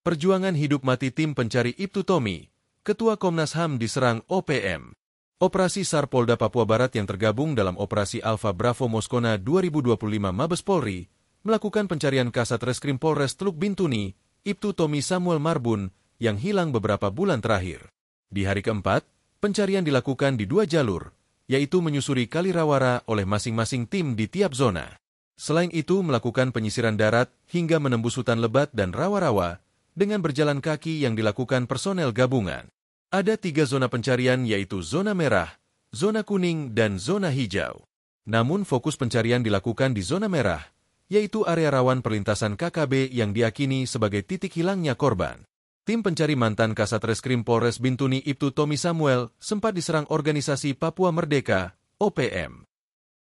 Perjuangan hidup mati tim pencari Ibtu Tomi, Ketua Komnas HAM diserang OPM. Operasi SAR Polda Papua Barat yang tergabung dalam Operasi Alfa Bravo Moskona 2025 Mabes Polri melakukan pencarian Kasat Reskrim Polres Teluk Bintuni, Ibtu Tomi Samuel Marbun, yang hilang beberapa bulan terakhir. Di hari keempat, pencarian dilakukan di 2 jalur, yaitu menyusuri Kali Rawara oleh masing-masing tim di tiap zona. Selain itu, melakukan penyisiran darat hingga menembus hutan lebat dan rawa-rawa, dengan berjalan kaki yang dilakukan personel gabungan. Ada 3 zona pencarian yaitu zona merah, zona kuning, dan zona hijau. Namun fokus pencarian dilakukan di zona merah, yaitu area rawan perlintasan KKB yang diakini sebagai titik hilangnya korban. Tim pencari mantan Kasat Reskrim Polres Bintuni Ibtu Tomi Samuel sempat diserang organisasi Papua Merdeka, OPM.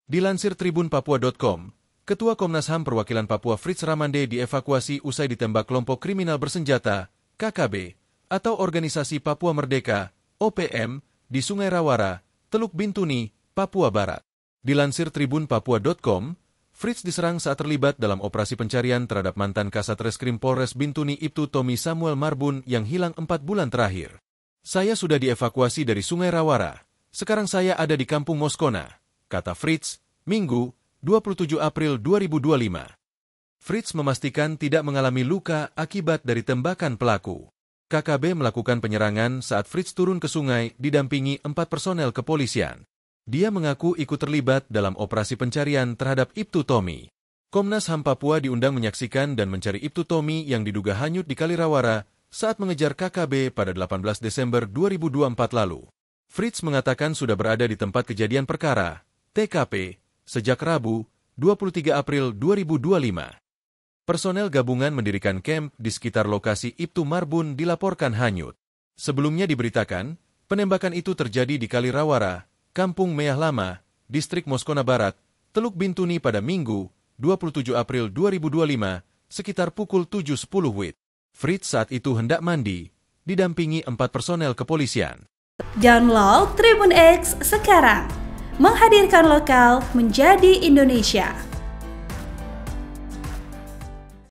Dilansir tribunpapua.com, Ketua Komnas HAM perwakilan Papua Fritz Ramande dievakuasi usai ditembak kelompok kriminal bersenjata, KKB, atau Organisasi Papua Merdeka, OPM, di Sungai Rawara, Teluk Bintuni, Papua Barat. Dilansir tribunpapua.com, Fritz diserang saat terlibat dalam operasi pencarian terhadap mantan Kasat Reskrim Polres Bintuni Ibtu Tomi Samuel Marbun yang hilang 4 bulan terakhir. Saya sudah dievakuasi dari Sungai Rawara. Sekarang saya ada di Kampung Moskona, kata Fritz, Minggu, 27 April 2025. Fritz memastikan tidak mengalami luka akibat dari tembakan pelaku. KKB melakukan penyerangan saat Fritz turun ke sungai didampingi 4 personel kepolisian. Dia mengaku ikut terlibat dalam operasi pencarian terhadap Ibtu Tomi. Komnas HAM Papua diundang menyaksikan dan mencari Ibtu Tomi yang diduga hanyut di Kali Rawara saat mengejar KKB pada 18 Desember 2024 lalu. Fritz mengatakan sudah berada di tempat kejadian perkara, TKP, sejak Rabu, 23 April 2025. Personel gabungan mendirikan kamp di sekitar lokasi Ibtu Marbun dilaporkan hanyut. Sebelumnya diberitakan, penembakan itu terjadi di Kali Rawara, Kampung Meah Lama, Distrik Moskona Barat, Teluk Bintuni pada Minggu, 27 April 2025, sekitar pukul 7.10 WIB. Fritz saat itu hendak mandi, didampingi 4 personel kepolisian. Download Tribun X sekarang. Menghadirkan lokal menjadi Indonesia.